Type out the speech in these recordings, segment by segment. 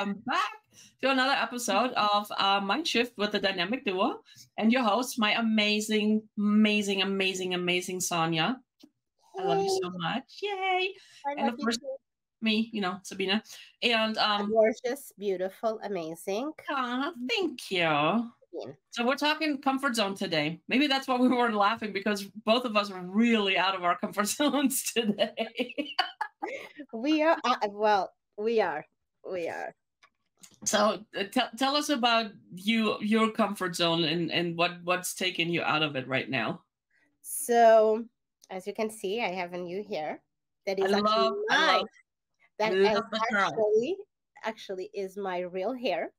welcome back to another episode of Mind Shift with the Dynamic Duo and your host, my amazing, amazing, amazing, amazing Sonia. I love you Hey, so much. Yay. I And love of you course, too. me, Sabina. And Gorgeous, beautiful, amazing. thank you. Queen. So we're talking comfort zone today. Maybe that's why we weren't laughing because both of us are really out of our comfort zones today. We are, well, we are. We are. So tell us about your comfort zone and what's taking you out of it right now. So, as you can see, I have a new hair. That I is actually love, I love, I that is love the curl. actually is my real hair.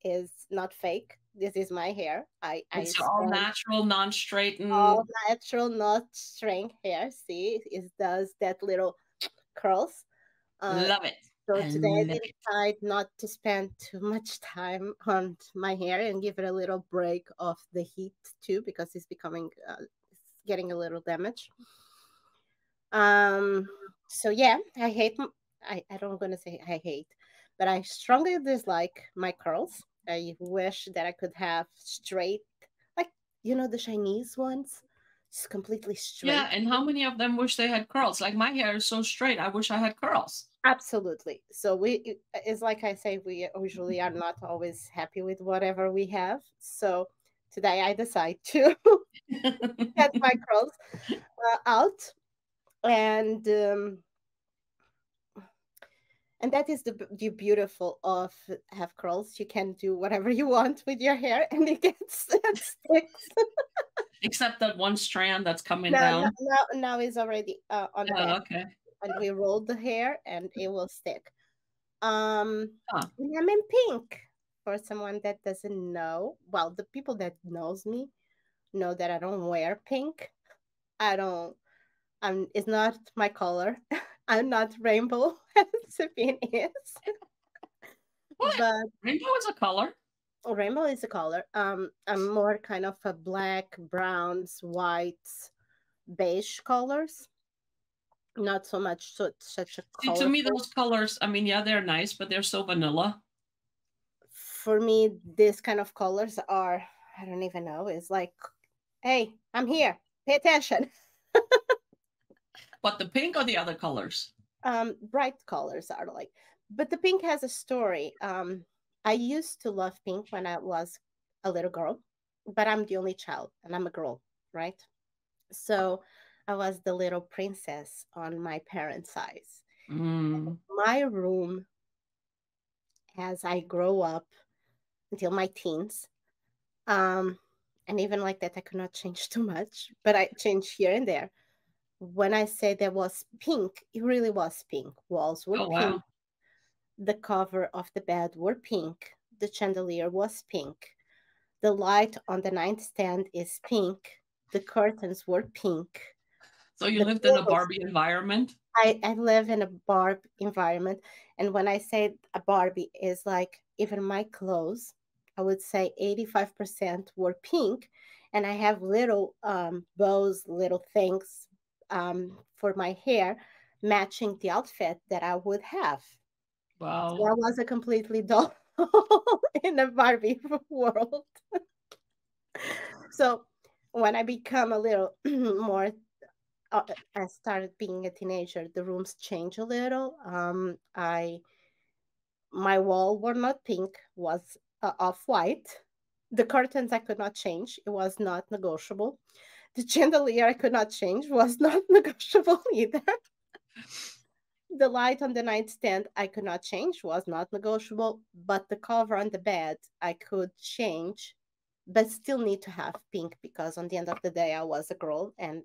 Is not fake. This is my hair. I It's all spent natural, all non-straightened. natural, not straight hair. See, it does that little curls. Uh, Love it. So I today I love did it. decide not to spend too much time on my hair and give it a little break of the heat too, because it's getting a little damaged. Um, so yeah, I don't gonna say I hate, but I strongly dislike my curls. I wish that I could have straight, like the Chinese ones, just completely Yeah, straight. and how many of them wish they had curls? Like my hair is so straight. I wish I had curls. Absolutely. So it's like I say, we usually are not always happy with whatever we have. So today I decide to get my curls out, and and that is the beautiful of have curls. You can do whatever you want with your hair, and it sticks. Except that one strand that's coming Now, now, down. now, now is already on the back, Oh, okay. and we roll the hair, and it will stick. Huh. And I'm in pink. For someone that doesn't know, well, the people that knows me know that I don't wear pink. I don't. It's not my color. I'm not rainbow as Sabine is, What? but Rainbow is a color. rainbow is a color. I'm more kind of a black, browns, whites, beige colors. Not so much such a See, to me, colorful. those colors, I mean, yeah, they're nice, but they're so vanilla. For me, this kind of colors are, I don't even know. It's like, hey, I'm here. Pay attention. But the pink or the other colors? Bright colors are like, but the pink has a story. I used to love pink when I was a little girl, but I'm the only child and I'm a girl, right? So I was the little princess on my parents' side. Mm. My room, as I grow up until my teens, um, and even like that, I could not change too much, but I changed here and there. When I say there was pink, it really was pink. Walls were Oh, pink. wow. The cover of the bed were pink. The chandelier was pink. The light on the nightstand is pink. The curtains were pink. So you The lived in a pillows. Barbie environment? I live in a Barb environment, and when I say a Barbie is like even my clothes, I would say 85% were pink, and I have little bows, little things for my hair matching the outfit that I would have. So Wow. I was a completely doll in a Barbie world. So when I become a little more, I started being a teenager. The rooms change a little. I My wall were not pink, was off white. The curtains I could not change. It was not negotiable. The chandelier I could not change was not negotiable either. The light on the nightstand I could not change, was not negotiable, but the cover on the bed I could change, but still need to have pink because on the end of the day I was a girl and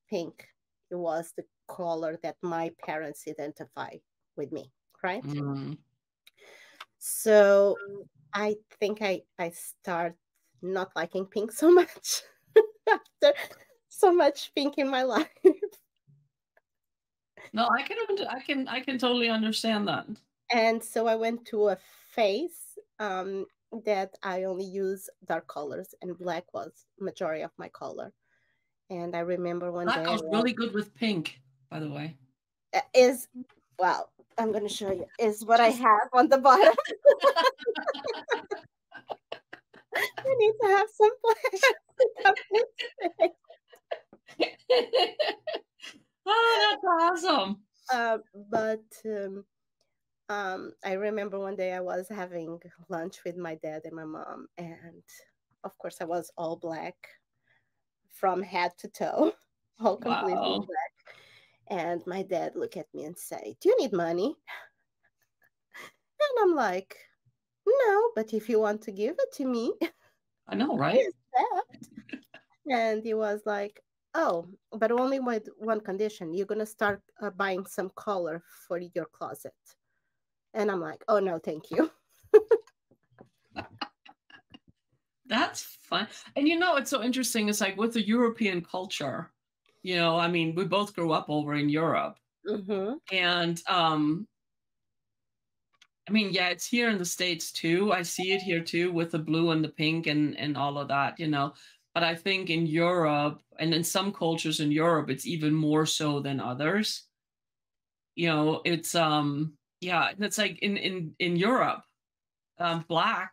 pink it was the color that my parents identify with me, right? Mm. So I think I start not liking pink so much after so much pink in my life. No, I can totally understand that. And so I went to a phase that I only use dark colors, and black was majority of my color. And I remember one That day I goes was really good with pink, by the way. is well. I'm going to show you, is what I have on the bottom. I need to have some plans. Oh, that's awesome. But I remember one day I was having lunch with my dad and my mom, and of course I was all black from head to toe, all completely Wow. black. And my dad looked at me and say, "Do you need money?" And I'm like, "No, but if you want to give it to me, I know, I right? accept." And he was like, "Oh, but only with one condition. You're gonna start buying some color for your closet." And I'm like, "Oh no, thank you." That's fun. And you know, it's so interesting. It's like with the European culture, you know, I mean, we both grew up over in Europe. Mm-hmm. And I mean, yeah, it's here in the States too. I see it here too with the blue and the pink and all of that, you know. But I think in Europe and in some cultures in Europe, it's even more so than others. You know, it's yeah, and it's like in Europe, black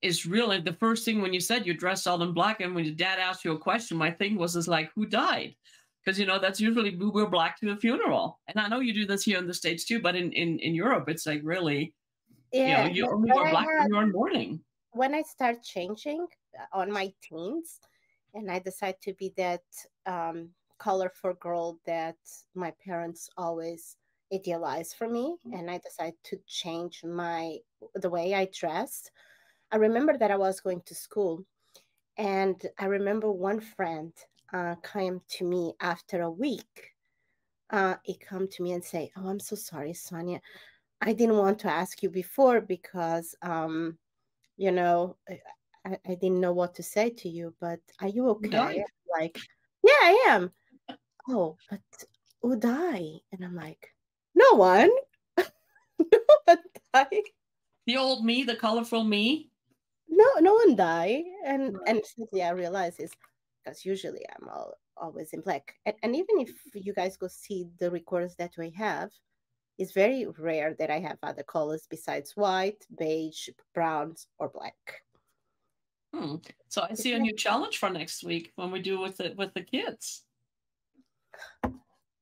is really the first thing when you said you dressed all in black, and when your dad asked you a question, my thing was is like, who died? Because you know that's usually we wear black to a funeral, and I know you do this here in the States too, but in Europe, it's like really, you know, Yeah, you but only wear black when you're in mourning. when I start changing on my teens, and I decide to be that colorful girl that my parents always idealized for me, and I decide to change the way I dressed. I remember that I was going to school, and I remember one friend came to me after a week. He come to me and say, "Oh, I'm so sorry, Sonia. I didn't want to ask you before because you know, I didn't know what to say to you, but are you Who okay?" died? Like, "Yeah, I am." "Oh, but who died?" And I'm like, "No one." No one died. The old me, the colorful me. No one died. And Right. suddenly I realize is because usually I'm always in black. And even if you guys go see the records that we have, it's very rare that I have other colors besides white, beige, browns, or black. Hmm. So I see a new challenge for next week when we do with the kids.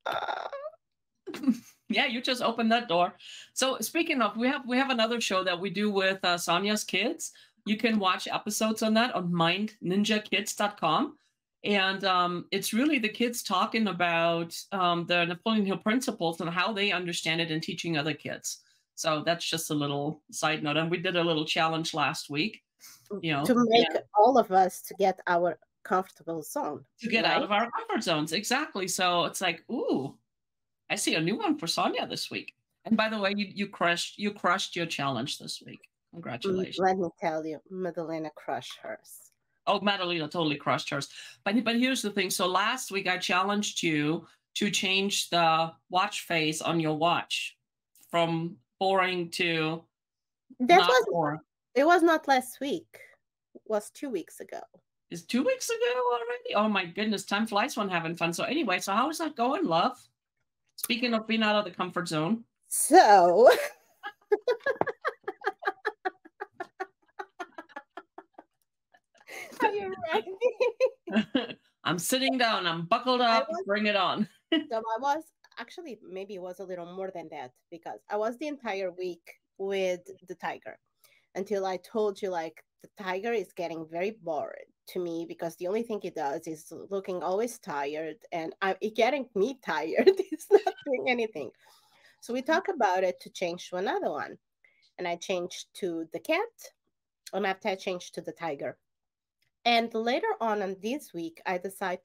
Uh, Yeah, you just opened that door. So speaking of, we have another show that we do with Sonia's kids. You can watch episodes on that on mindninjakids.com. And it's really the kids talking about the Napoleon Hill principles and how they understand it and teaching other kids. So that's just a little side note. And we did a little challenge last week, you know, to make and all of us to get our comfortable zone, to get out right? of our comfort zones. Exactly. So it's like, ooh, I see a new one for Sonia this week. And by the way, you crushed your challenge this week. Congratulations. Let me tell you, Madalena crushed hers. Oh, Madalena totally crushed hers. But here's the thing. So last week I challenged you to change the watch face on your watch from boring to That not was boring. it was not last week. It was 2 weeks ago. Is 2 weeks ago already? Oh my goodness, time flies when having fun. So anyway, so how is that going, love? Speaking of being out of the comfort zone. So are you ready? I'm sitting down. I'm buckled I up. was Bring it on. so I was actually maybe it was a little more than that because I was the entire week with the tiger until I told you like the tiger is getting very bored to me because the only thing he does is looking always tired and it getting me tired. He's not doing anything. So we talk about it to change to another one. And I changed to the cat. And after I changed to the tiger. And later on in this week, I decide,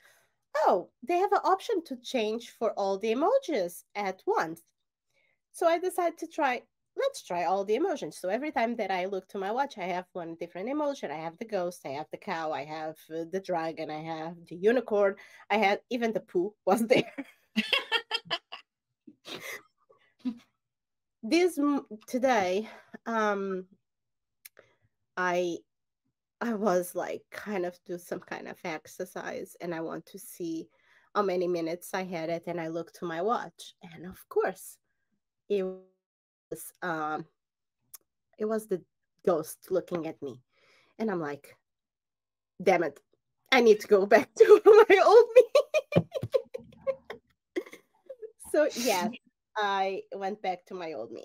oh, they have an option to change for all the emojis at once. So I decide to try, let's try all the emotions. So every time that I look to my watch, I have one different emotion. I have the ghost, I have the cow, I have the dragon, I have the unicorn, I had even the poo was there. This today, I I was like kind of do some kind of exercise and I want to see how many minutes I had it and I looked to my watch and of course it it was the ghost looking at me. And I'm like, damn it, I need to go back to my old me. So yes, I went back to my old me.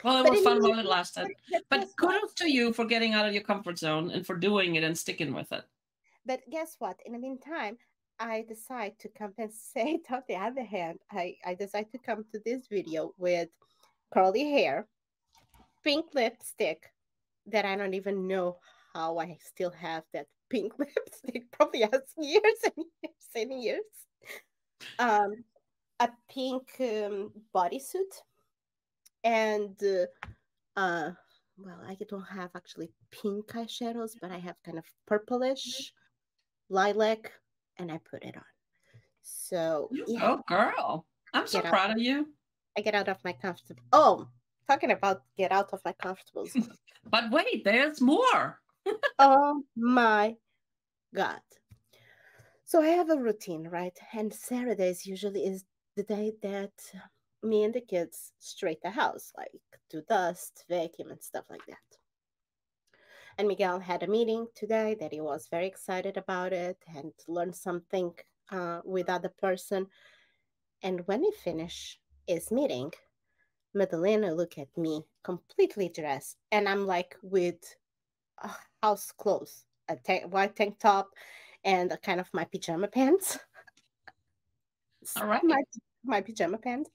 Well, it But was fun anyway, while it lasted. But guess what? kudos to you for getting out of your comfort zone and for doing it and sticking with it. But guess what? In the meantime, I decide to compensate. On the other hand, I decide to come to this video with curly hair, pink lipstick that I don't even know how I still have that pink lipstick. Probably has years and years and years. A pink bodysuit and well, I don't have actually pink eyeshadows, but I have kind of purplish lilac, and I put it on. So yeah, Oh, girl, I'm so proud of you. I get out of my comfortable. Oh, talking about get out of my comfortable zone. But wait, there's more. Oh my god! So I have a routine, right? And Saturdays usually is the day that me and the kids straight the house, like do dust, vacuum, and stuff like that. And Miguel had a meeting today that he was very excited about it and learned something with other person. And when he finished his meeting, Madalena looked at me completely dressed, and I'm like with house clothes, white tank top, and a kind of my pajama pants. All right. My pajama pants.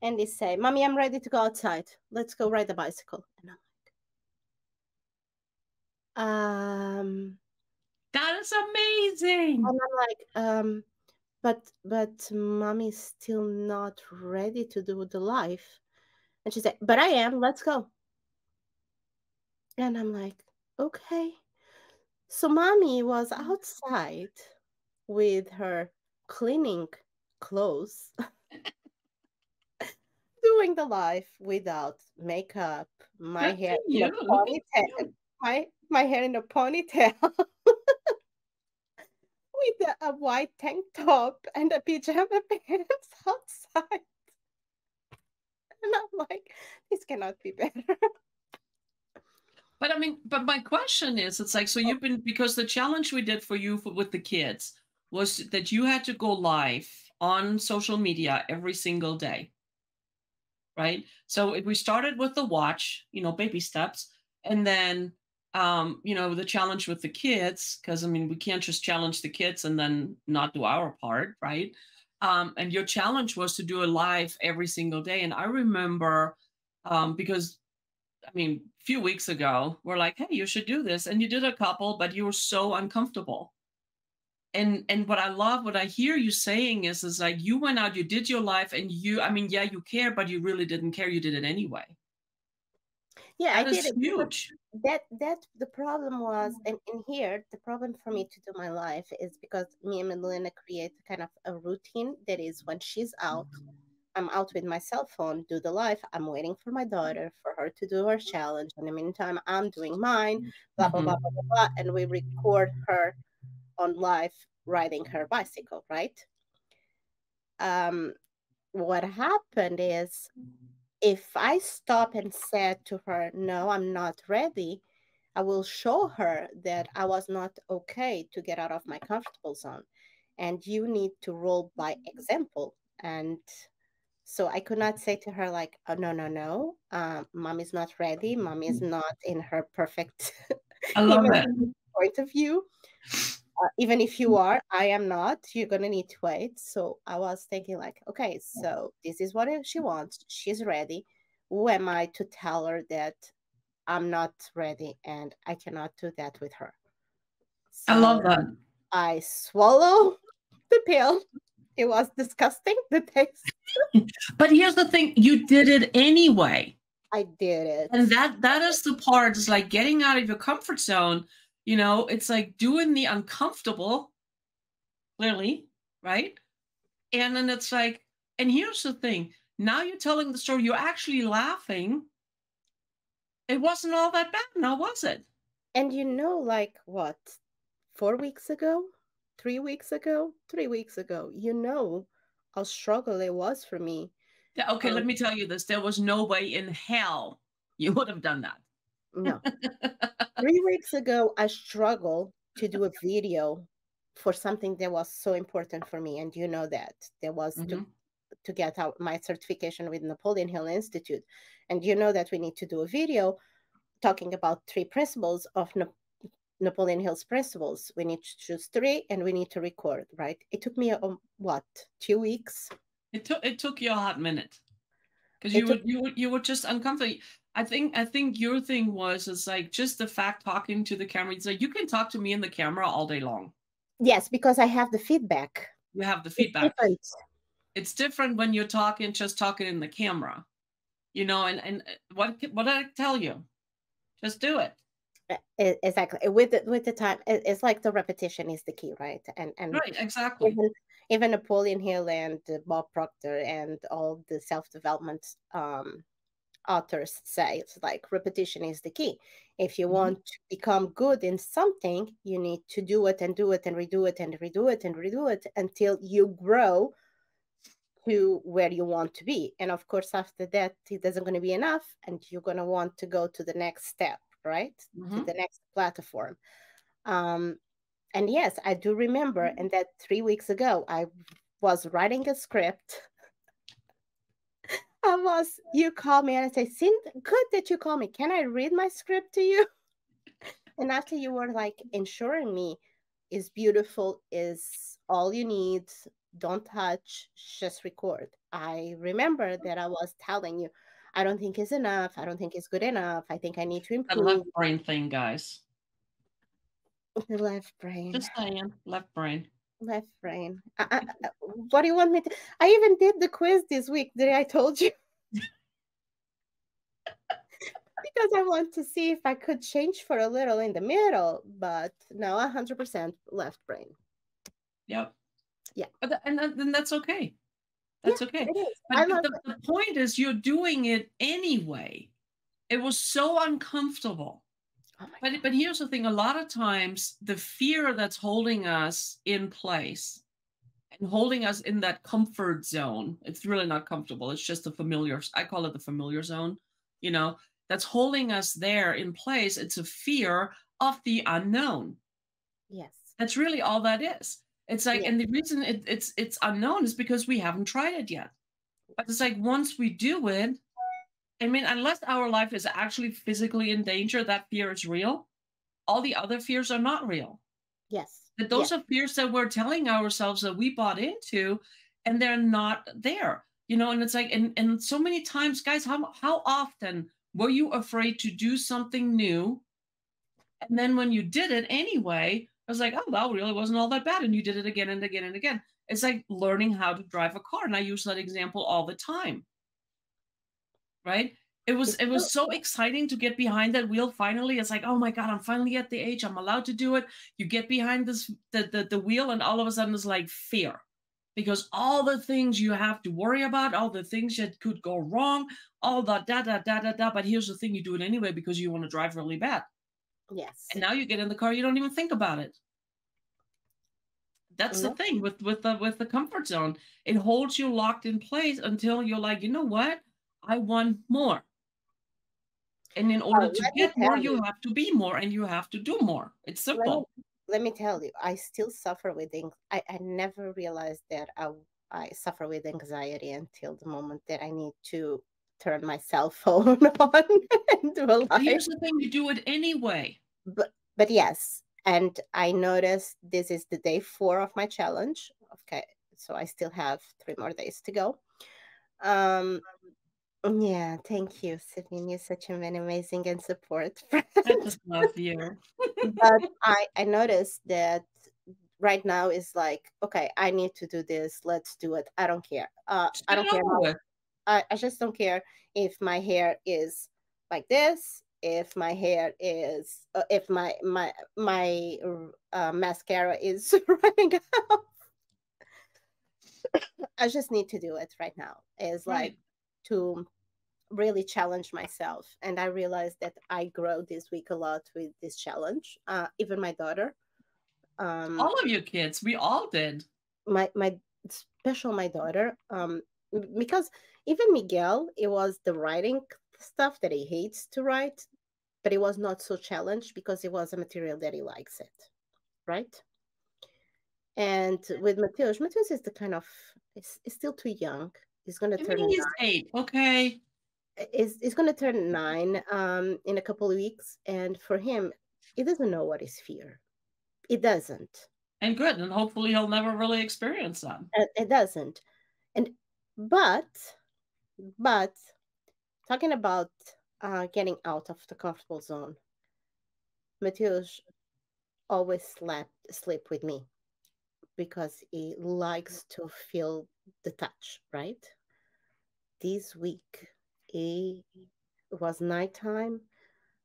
And they say, "Mommy, I'm ready to go outside. Let's go ride the bicycle." And I'm like, that is amazing. and I'm like, but mommy's still not ready to do the life. And she said, "But I am. Let's go." And I'm like, okay. So mommy was outside with her cleaning clothes, doing the life without makeup, my Good hair for in a you. Look at ponytail, you. my hair in a ponytail, with a white tank top and a pajama pants outside. And I'm like, this cannot be better. But I mean, but my question is, it's like, so you've been, because the challenge we did for you with the kids was that you had to go live on social media every single day, right? So we started with the watch, baby steps, and then, the challenge with the kids, because I mean, we can't just challenge the kids and then not do our part, right? And your challenge was to do a live every single day. And I remember, because I mean, a few weeks ago, we're like, hey, you should do this. And you did a couple, but you were so uncomfortable. And what I love, what I hear you saying is like you went out, you did your life, and I mean, yeah, you care, but you really didn't care. You did it anyway. Yeah, That I did is it. huge. That the problem was, and in here, the problem for me to do my life is because me and Melina create kind of a routine that is when she's out, I'm out with my cell phone, do the live. I'm waiting for my daughter for her to do her challenge. In the meantime, I'm doing mine, blah, blah, blah, blah, blah, blah. And we record her on live riding her bicycle, right? What happened is if I stop and said to her, no, I'm not ready, I will show her that I was not okay to get out of my comfortable zone. And you need to roll by example. And so I could not say to her like, oh, no, no, no, mom is not ready. Mom is not in her perfect I love it. point of view. Even if you are, I am not. You're gonna need to wait. So I was thinking like, okay, so this is what she wants. She's ready. Who am I to tell her that I'm not ready and I cannot do that with her? So I love that. I swallow the pill. It was disgusting, the taste. But here's the thing, you did it anyway. I did it. And that is the part, it's like getting out of your comfort zone. It's like doing the uncomfortable, clearly, right? And then it's like, and here's the thing, now you're telling the story, you're actually laughing. It wasn't all that bad, now was it? And like what, 4 weeks ago, 3 weeks ago, 3 weeks ago, how struggle it was for me. Yeah, okay, let me tell you this. There was no way in hell you would have done that. No. 3 weeks ago, I struggled to do a video for something that was so important for me, and you know that there was Mhm. to get out my certification with Napoleon Hill Institute, and you know that we need to do a video talking about 3 principles of Napoleon Hill's principles. We need to choose 3, and we need to record. Right? It took me what, 2 weeks? It took you a hot minute because It took you were just uncomfortable. I think your thing was is like just the fact talking to the camera. It's like you can talk to me in the camera all day long. yes, because I have the feedback. You have the It's feedback. different. It's different when you're just talking in the camera, and what did I tell you? Just do it. Exactly. With the time, it's like the repetition is the key, right? And Right, exactly. even Napoleon Hill and Bob Proctor and all the self-development authors say it's like repetition is the key. If you Mhm. want to become good in something, you need to do it and do it and redo it and redo it and redo it until you grow to where you want to be. And of course, after that, it isn't going to be enough, and you're going to want to go to the next step, right? To Mhm. the next platform. Um, and yes, I do remember, and that 3 weeks ago, I was writing a script. You call me and I say, Cindy, good that you call me. Can I read my script to you? And after you were like ensuring me is beautiful, is all you need, don't touch, just record. I remember that I was telling you, I don't think it's enough. I don't think it's good enough. I think I need to That improve. left brain thing, guys. The left brain. Just saying, left brain. Left brain. What do you want me to? I even did the quiz this week that I told you because I want to see if I could change for a little in the middle, but no, 100% left brain. Yep. Yeah, And that's okay. yeah, That's okay. it is. I But love the point is, you're doing it anyway. It was so uncomfortable. Oh my But here's the thing: a lot of times, the fear that's holding us in place and holding us in that comfort zone, it's really not comfortable. It's just the familiar. I call it the familiar zone. You know, that's holding us there in place. It's a fear of the unknown. Yes. That's really all that is. It's like, Yeah. and the reason it's unknown is because we haven't tried it yet. But it's like once we do it, I mean, unless our life is actually physically in danger, that fear is real. All the other fears are not real. Yes. That Yes. those are fears that we're telling ourselves that we bought into, and they're not there. And it's like, and so many times, guys, how often were you afraid to do something new? And then when you did it anyway, I was like, oh, that really wasn't all that bad. And you did it again and again and again. It's like learning how to drive a car. And I use that example all the time, right? It was It's it true. was so exciting to get behind that wheel finally. It's like, oh my God, I'm finally at the age I'm allowed to do it. You get behind the wheel, and all of a sudden it's like fear. Because all the things you have to worry about, all the things that could go wrong, all the da da da da da. But here's the thing, you do it anyway because you want to drive really bad. Yes. And now you get in the car, you don't even think about it. That's the No. thing with the comfort zone. It holds you locked in place until you're like, you know what? I want more. And in order Oh, to let me get more, tell you. you have to be more and you have to do more. It's Let me simple. let me tell you. I still suffer with I never realized that I suffer with anxiety until the moment that I need to turn my cell phone on and do a But live. here's the thing, you do it anyway. But yes, and I noticed this is the day 4 of my challenge. Okay, so I still have 3 more days to go. Um, yeah, thank you, Sabine. You're such an amazing and support friend. I just love you. But I noticed that right now is like, okay, I need to do this. Let's do it. I don't care. Just I get it don't care over how. with. I just don't care if my hair is like this. If my hair is, if my mascara is running out. I just need to do it right now. Is like Right. to really challenge myself, and I realized that I grow this week a lot with this challenge. Even my daughter, um, All of you kids, we all did. my especially my daughter, because even Miguel, it was the writing stuff that he hates to write, but it was not so challenged because it was a material that he likes it, right? And with Mateus, Mateus is the kind of is still too young. He's gonna I turn mean, he's 8. Okay. is gonna turn 9 in a couple of weeks, and for him, he doesn't know what is fear. It doesn't. And good. And hopefully he'll never really experience that. It doesn't. And but but talking about getting out of the comfortable zone, Mateus always sleep with me because he likes to feel the touch, right? This week, it was nighttime.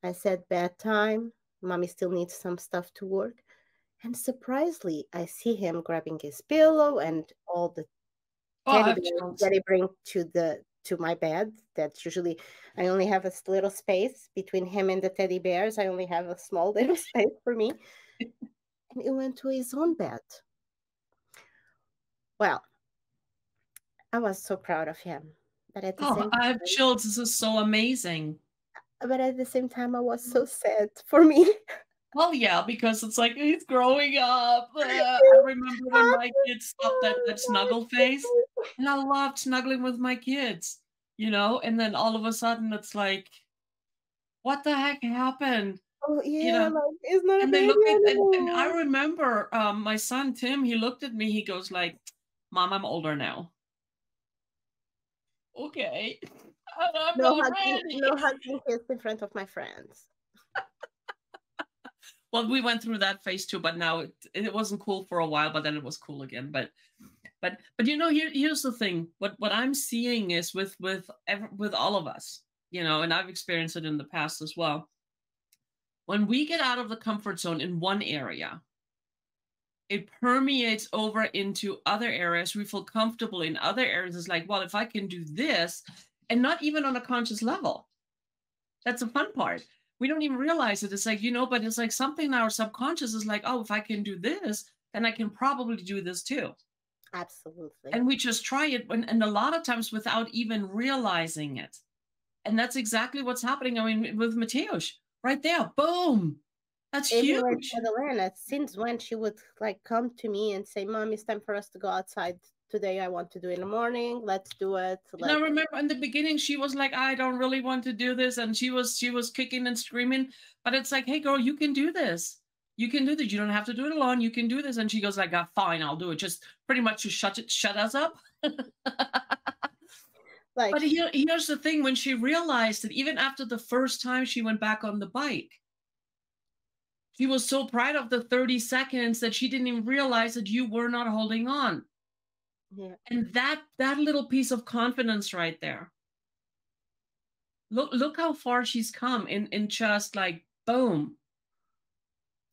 I said bedtime. Mommy still needs some stuff to work. And surprisingly, I see him grabbing his pillow and all the Oh, I teddy have bears chills. that he bring to my bed. That's usually I only have a little space between him and the teddy bears. I only have a small little space for me. And he went to his own bed. Well, I was so proud of him. But at the Oh, same I have chills. This is so amazing. time I was so sad for me. Well, yeah, because it's like he's growing up. I remember when my kids stopped that snuggle phase, and I loved snuggling with my kids, and then all of a sudden it's like, what the heck happened? Oh You yeah, know, like it's not a and they baby look at and I anymore. remember my son Tim, he looked at me, he goes like, Mom, I'm older now. Okay. And I'm No not hugging, ready. no hugging kids in front of my friends. Well, we went through that phase too, but now it wasn't cool for a while, but then it was cool again. But here's the thing. What I'm seeing is with all of us, and I've experienced it in the past as well. When we get out of the comfort zone in one area, it permeates over into other areas. We feel comfortable in other areas. It's like, well, if I can do this, and not even on a conscious level, that's the fun part. We don't even realize it. It's like, but it's like something in our subconscious is like, oh, if I can do this, then I can probably do this too. Absolutely. And we just try it, and a lot of times without even realizing it. And that's exactly what's happening. I mean, with Mateusz, right there, boom, that's Even with huge. Madalena, since when she would like come to me and say, "Mom, it's time for us to go outside today. I want to do it in the morning. Let's do it." And I Let's. remember in the beginning, she was like, I don't really want to do this. And she was kicking and screaming. But it's like, hey, girl, you can do this. You can do this. You don't have to do it alone. You can do this. And she goes like, fine, I'll do it. Just pretty much to shut us up. Like, But here's the thing. When she realized that even after the first time she went back on the bike, she was so proud of the 30 seconds that she didn't even realize that you were not holding on. yeah. And that little piece of confidence right there. Look how far she's come in just like boom.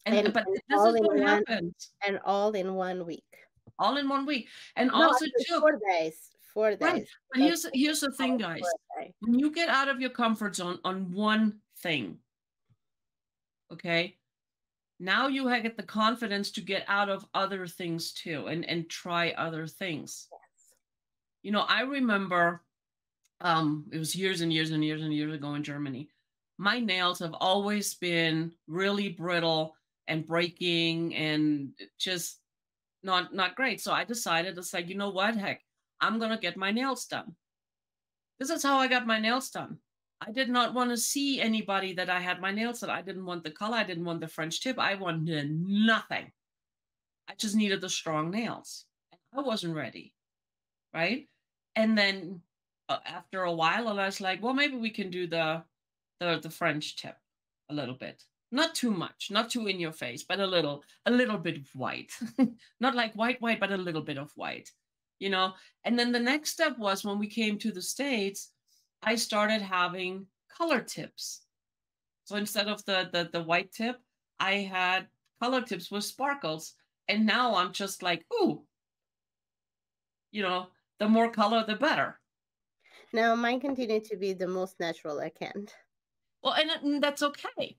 But And this is what happens all in 1 week. all in one week. And No, also actually too, 4 days. 4 days. right. But Because here's the thing, guys. When you get out of your comfort zone on one thing, okay, now you get the confidence to get out of other things too and try other things. I remember it was years and years and years and years ago in Germany. My nails have always been really brittle and breaking and just not great. So I decided to say, you know what, heck, I'm gonna get my nails done. This is how I got my nails done. I did not want to see anybody that I had my nails done. I didn't want the color. I didn't want the French tip. I wanted nothing. I just needed the strong nails. And I wasn't ready, right? And then after a while, I was like, well, maybe we can do the French tip a little bit. Not too much, not too in your face, but a little bit of white. Not like white, but a little bit of white, And then the next step was when we came to the States, I started having color tips. So instead of the white tip, I had color tips with sparkles. And now I'm just like, ooh, the more color, the better. Now mine continue to be the most natural I can. Well, and that's okay.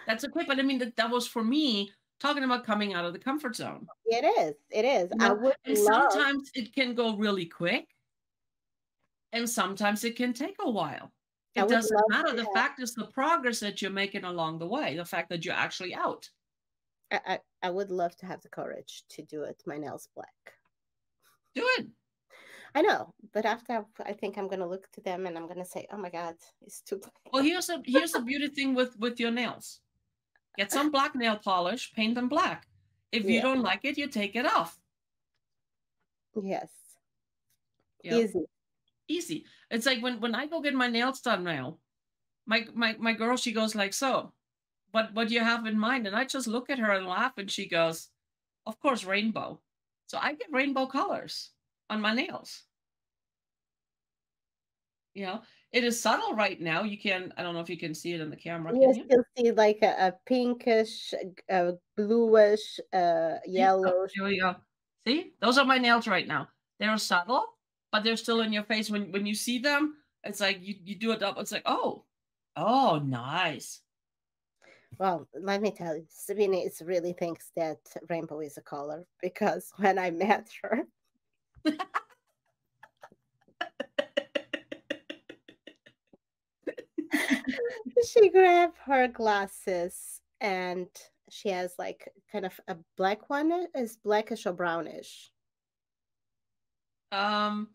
That's okay. But I mean, that was for me talking about coming out of the comfort zone. It is. It is. You I know, would and love. sometimes it can go really quick, and sometimes it can take a while. I It would doesn't love matter. to The have. fact is the progress that you're making along the way, the fact that you're actually out. I would love to have the courage to do it. My nails black. Do it. I know, but after I think I'm gonna look to them and I'm gonna say, "Oh my God, it's too black." Well, here's the beauty thing with your nails. Get some black nail polish, paint them black. If you Yeah. don't like it, you take it off. Yes. Yep. Easy. Easy. It's like when I go get my nails done now, my girl, she goes like, so what do you have in mind? And I just look at her and laugh, and she goes, of course, rainbow. So I get rainbow colors on my nails. You know, it is subtle right now. You can, I don't know if you can see it in the camera, can You you? still see like a pinkish, bluish, See? Oh, yellowish. here we go. See? Those are my nails right now. They're subtle, but they're still in your face. When you see them, it's like you do it up. It's like, oh, nice. Well, let me tell you, Sabine is really thinks that rainbow is a color because when I met her, she grabbed her glasses and she has like kind of a black one, is blackish or brownish. um,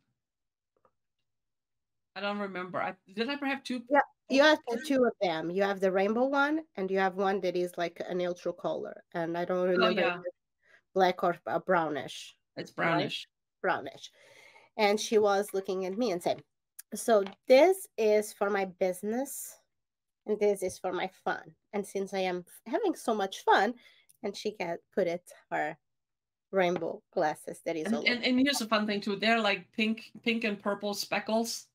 I don't remember. Did I ever have two? Yeah, you Oh, have the two of them. You have the rainbow one and you have one that is like a neutral color. And I don't oh remember if yeah, it's black or brownish, it's right? brownish. Brownish. And she was looking at me and said, so this is for my business and this is for my fun. And since I am having so much fun, and she can put it her rainbow glasses that is And, all over. and and here's a fun thing too. They're like pink and purple speckles.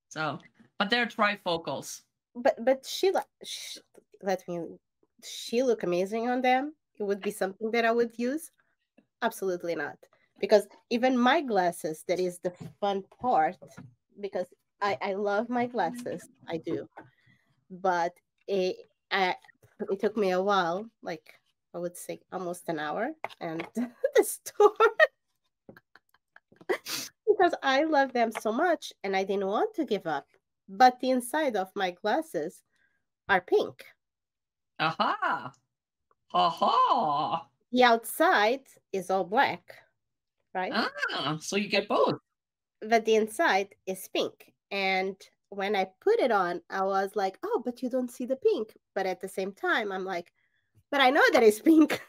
So, but they're trifocals. But let me, she look amazing on them. It would be something that I would use. Absolutely not. Because even my glasses, that is the fun part, because I love my glasses. I do. But it, I, it took me a while, like I would say almost an hour, and the store, because I love them so much and I didn't want to give up. But the inside of my glasses are pink. Aha! Ha! The outside is all black, right? Ah, so you But get both. but the inside is pink. And when I put it on, I was like, oh, but you don't see the pink. But at the same time, I'm like, but I know that it's pink.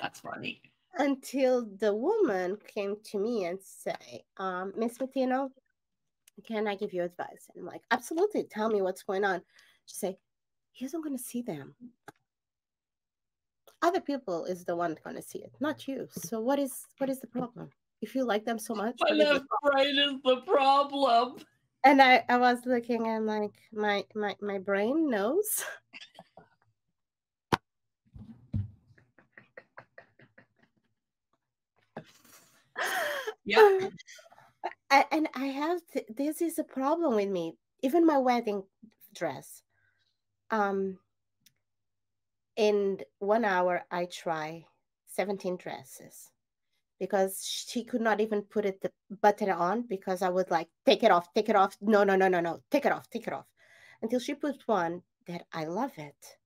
That's funny. Until the woman came to me and say, Miss Matino, can I give you advice? And I'm like, absolutely. Tell me what's going on. She said, he isn't going to see them. Other people is the one going to see it, not you. So what is the problem? If you like them so much, My what is the left brain is the problem. And I was looking and like my brain knows. Yep. And I have this is a problem with me. Even my wedding dress. In 1 hour I try 17 dresses because she could not even put it the button on because I would like take it off, take it off. No, no, no, no, no. Take it off, take it off. Until she put one that I love it.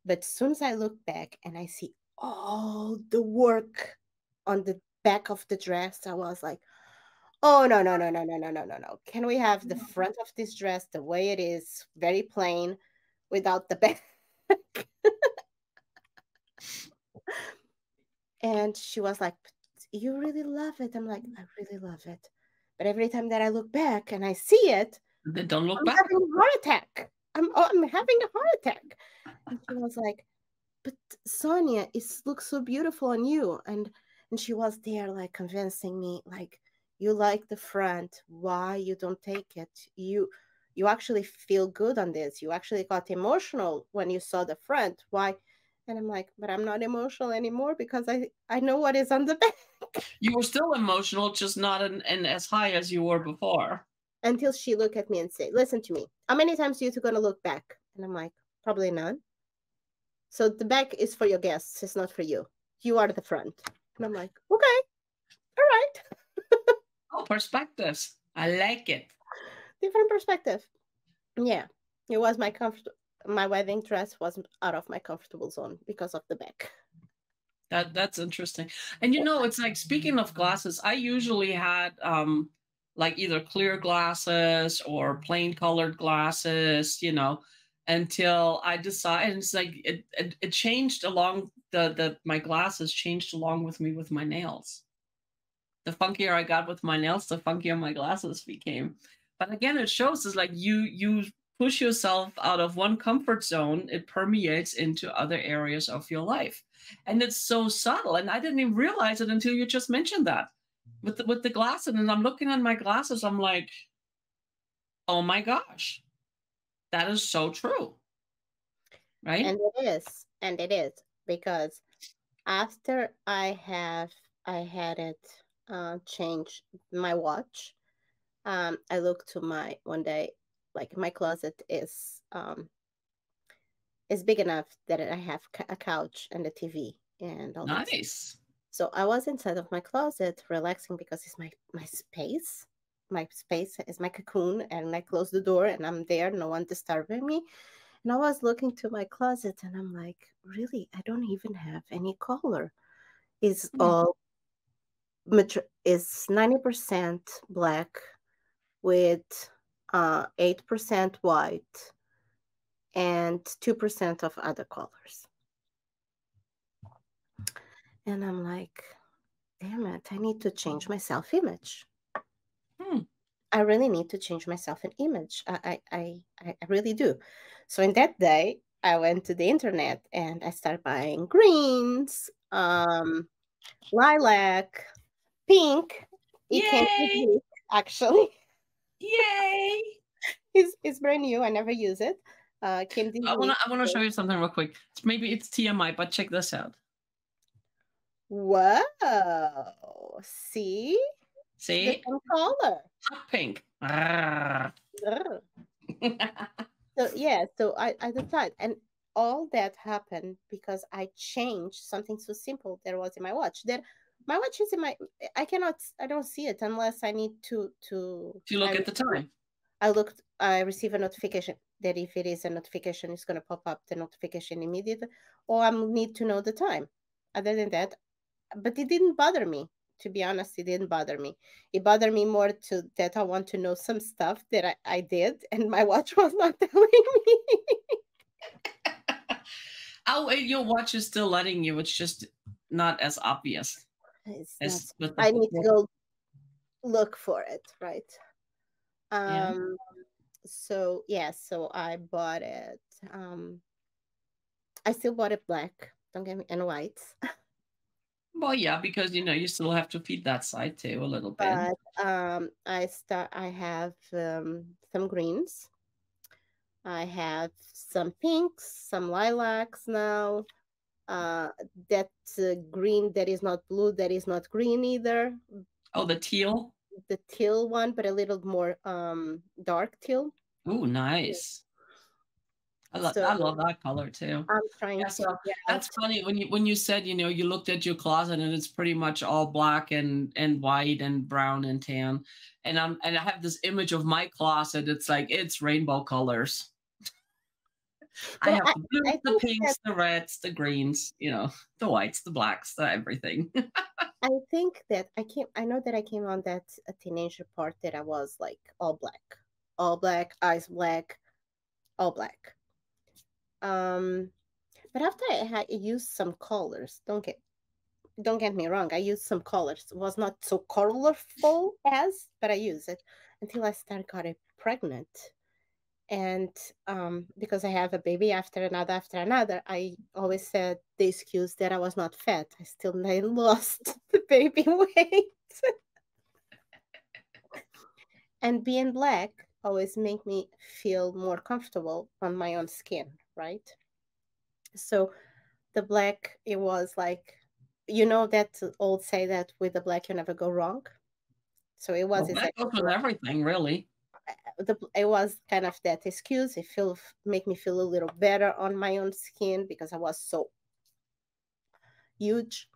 But as soon as I look back and I see all the work on the back of the dress, I was like, oh, no, no, no, no, no, no, no, no, no. Can we have the front of this dress the way it is, very plain, without the back? And she was like, you really love it. I'm like, I really love it. But every time that I look back and I see it, Then don't look I'm back. having a heart attack. I'm having a heart attack. And she was like, but Sonia, it looks so beautiful on you. And she was there like convincing me, like, you like the front, why you don't take it? You actually feel good on this. You actually got emotional when you saw the front. Why? And I'm like, but I'm not emotional anymore because I know what is on the back. You were still emotional, just not in as high as you were before. Until she looked at me and said, listen to me. How many times are you two gonna look back? And I'm like, probably none. So the back is for your guests. It's not for you. You are the front. And I'm like, okay, all right. Oh, perspectives. I like it. Different perspective. Yeah, it was my comfort. My wedding dress was out of my comfortable zone because of the back. That's interesting. And it's like, speaking of glasses, I usually had like either clear glasses or plain colored glasses, until I decided. It's like it changed along the my glasses changed along with me with my nails. The funkier I got with my nails, the funkier my glasses became. But again, it shows is like you push yourself out of one comfort zone, it permeates into other areas of your life. And it's so subtle. And I didn't even realize it until you just mentioned that. With the glasses, and I'm looking at my glasses, I'm like, oh my gosh, that is so true. Right? And it is because after I had it change my watch. I looked to my one day, like my closet is big enough that I have a couch and a TV and all that. Nice. So I was inside of my closet relaxing because it's my space. My space is my cocoon, and I close the door and I'm there, no one disturbing me. And I was looking to my closet and I'm like, really, I don't even have any color. It's all is 90% black with 8% white and 2% of other colors. And I'm like, damn it, I need to change my self-image. I really need to change my self-image. I really do. So in that day, I went to the internet and I started buying greens, lilac, pink. It came with Yay! me, actually. Yay! It's brand new. I never use it. Came this week. I wanna show you something real quick. Maybe it's TMI, but check this out. Whoa! See? The See? same color. Hot pink. So yeah, so I decided, and all that happened because I changed something so simple that was in my watch. That my watch is in my. I don't see it unless I need to. To look at the time. I receive a notification that if it is a notification, it's going to pop up the notification immediately, or I need to know the time. Other than that, but it didn't bother me. To be honest, it didn't bother me. It bothered me more to that I want to know some stuff that I did, and my watch was not telling me. Oh, your watch is still letting you. It's just not as obvious. It's not, I need to go look for it, right? Yeah. So yeah, so I bought it. I still bought it black. Don't get me, and white. Well, yeah, because you still have to feed that side too a little bit. But I have some greens. I have some pinks, some lilacs now. That green that is not blue, that is not green either. Oh, the teal? The teal one, but a little more dark teal. Oh, nice. I love that color too. I'm trying Yeah, to so that's funny when you said you looked at your closet and it's pretty much all black and white and brown and tan, and I have this image of my closet. It's like it's rainbow colors. I have the blues, the pinks, the reds, the greens, the whites, the blacks, the everything. I think that I know that I came on that a teenager part that I was like all black, eyes black, all black. But after I had used some colors, don't get me wrong, I used some colors. It was not so colorful but I used it until I started getting pregnant. And because I have a baby after another, I always said the excuse that I was not fat. I still lost the baby weight. And being black always make me feel more comfortable on my own skin, right? So the black, it was like, that old say that with the black you never go wrong. So it was Well, that goes with everything, really. it was kind of that excuse. Make me feel a little better on my own skin because I was so huge.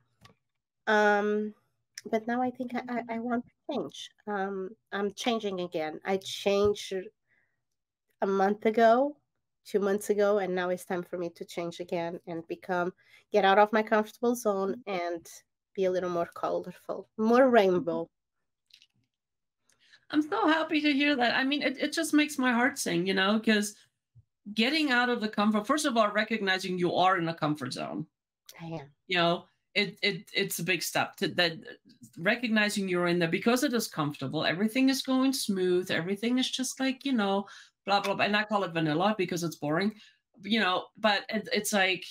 But now I think I want to change. I'm changing again. I changed a month ago, 2 months ago, and now it's time for me to change again and get out of my comfortable zone and be a little more colorful, more rainbow. I'm so happy to hear that. I mean, it just makes my heart sing, because getting out of the comfort, first of all, recognizing you are in a comfort zone. I am. It's a big step to that, recognizing you're in there because it is comfortable. Everything is going smooth. Everything is just like, blah, blah, blah. And I call it vanilla because it's boring, but it's like,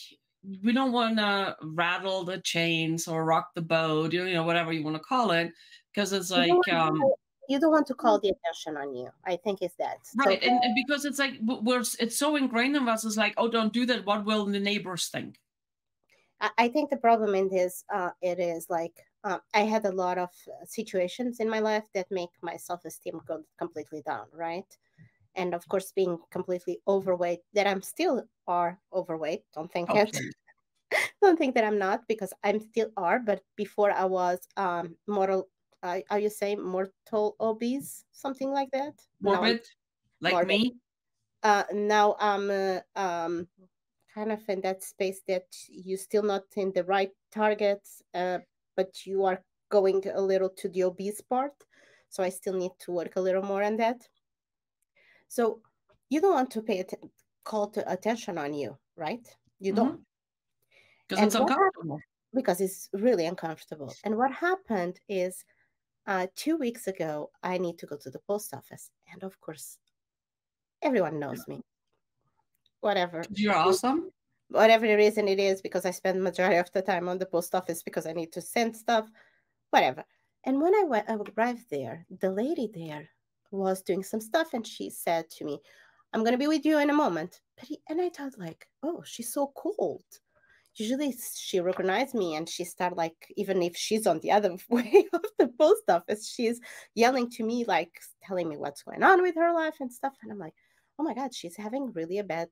we don't want to rattle the chains or rock the boat, whatever you want to call it. Because it's like, you don't want to call the attention on you. I think it's that. Right. And because it's like, it's so ingrained in us. It's like, oh, don't do that. What will the neighbors think? I think the problem in this, it is like, I had a lot of situations in my life that make my self-esteem go completely down, right? And of course, being completely overweight, that I'm still are overweight. Don't think it. Don't think that I'm not, because I'm still are. But before I was mortal. Are you saying mortal obese, something like that? Morbid, like morbid. Me. Now I'm kind of in that space that you're still not in the right targets, but you are going a little to the obese part. So I still need to work a little more on that. So you don't want to call to attention on you, right? You don't. Because it's uncomfortable. Because it's really uncomfortable. And what happened is 2 weeks ago, I need to go to the post office. And of course, everyone knows me. Whatever. You're awesome. Whatever the reason it is, because I spend majority of the time on the post office because I need to send stuff, whatever. And when I arrived there, the lady there was doing some stuff, and she said to me, "I'm going to be with you in a moment." And I thought like, oh, she's so cold. Usually she recognized me and she started like, even if she's on the other way of the post office, she's yelling to me, like telling me what's going on with her life and stuff. And I'm like, oh my God, she's having really a bad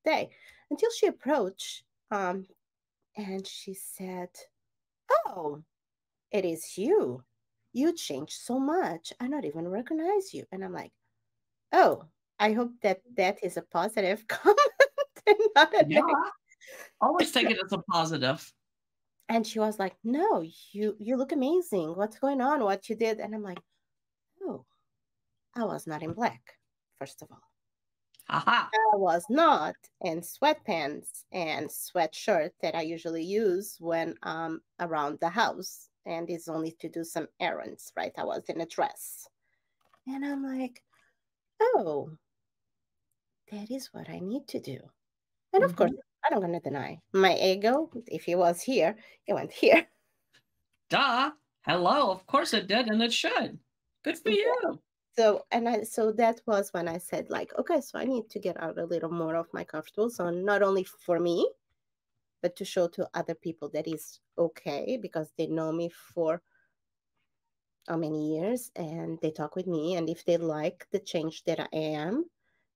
day. Until she approached and she said, "Oh, it is you. You changed so much. I not even recognize you." And I'm like, oh, I hope that is a positive comment and not a negative. Always take it as a positive. And she was like, "No, you look amazing. What's going on? What you did?" And I'm like, oh, I was not in black, first of all. Aha. I was not in sweatpants and sweatshirt that I usually use when I'm around the house, and it's only to do some errands, right? I was in a dress. And I'm like, oh, that is what I need to do. And of course, I'm not going to deny my ego. If he was here, it went here. Duh. Hello. Of course it did, and it should. Good for you. So that was when I said like, okay, so I need to get out a little more of my comfortable zone, not only for me, but to show to other people that is okay, because they know me for how many years and they talk with me. And if they like the change that I am,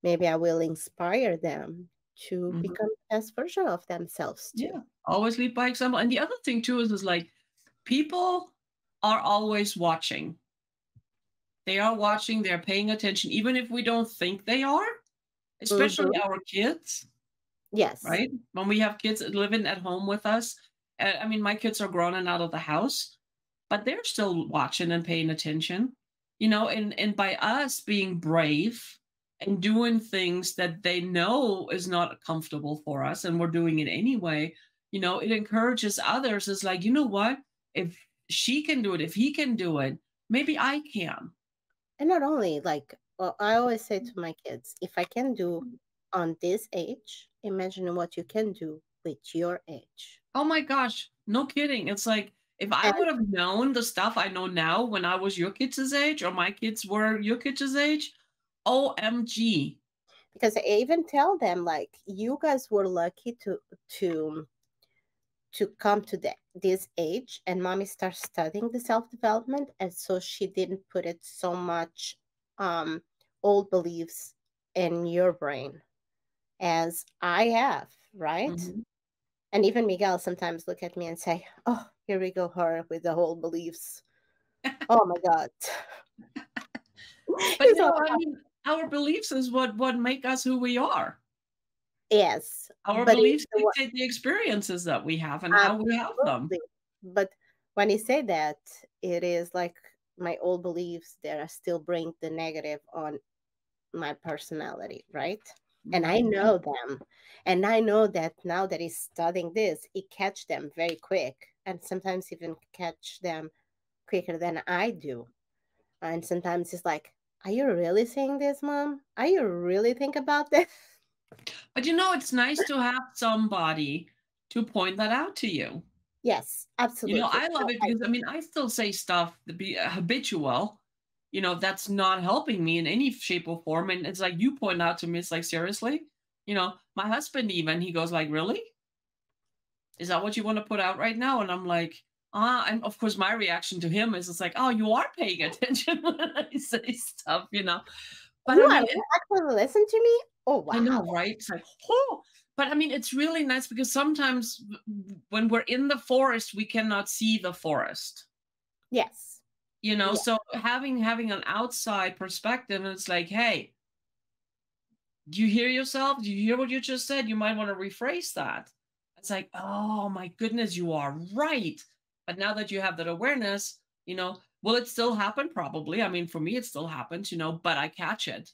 maybe I will inspire them to become the best version of themselves too. Yeah, always lead by example. And the other thing too is like, people are always watching. They are watching, they're paying attention, even if we don't think they are, especially our kids. Yes. Right? When we have kids living at home with us. I mean, my kids are grown and out of the house, but they're still watching and paying attention, and by us being brave and doing things that they know is not comfortable for us, and we're doing it anyway, it encourages others. It's like, you know what? If she can do it, if he can do it, maybe I can. And not only like, well, I always say to my kids, if I can do on this age, imagine what you can do with your age. Oh my gosh, no kidding. It's like, if I would have known the stuff I know now when I was your kids' age, or my kids were your kids' age, OMG. Because I even tell them, like, you guys were lucky to come to this age, and mommy starts studying the self-development, and so she didn't put it so much old beliefs in your brain as I have, right? Mhm. And even Miguel sometimes look at me and say, "Oh, here we go, her with the whole beliefs. Oh my God." But He's like, I mean, our beliefs is what make us who we are. yes, Our but it's beliefs the dictate the experiences that we have and how we have them. absolutely. But when you say that, it is like my old beliefs that are still bring the negative on my personality, right? And I Mhm. know them. And I know that now that he's studying this, he catch them very quick and sometimes even catch them quicker than I do. And sometimes it's like, are you really saying this, mom? Are you really think about this? But it's nice to have somebody to point that out to you. Yes, absolutely. I love it because I mean, I still say stuff that be habitual, that's not helping me in any shape or form. And it's like you point out to me, it's like, seriously? My husband even, he goes like, really? Is that what you want to put out right now? And I'm like, and of course my reaction to him is it's like, oh, you are paying attention when I say stuff. But You I are mean, actually listen to me? Oh I wow. know, right? It's like, oh, but I mean, it's really nice because sometimes when we're in the forest, we cannot see the forest. Yes. Yeah. So having an outside perspective, and it's like, hey, do you hear yourself? Do you hear what you just said? You might want to rephrase that. It's like, oh my goodness, you are right. But now that you have that awareness, will it still happen? Probably. I mean, for me, it still happens, but I catch it.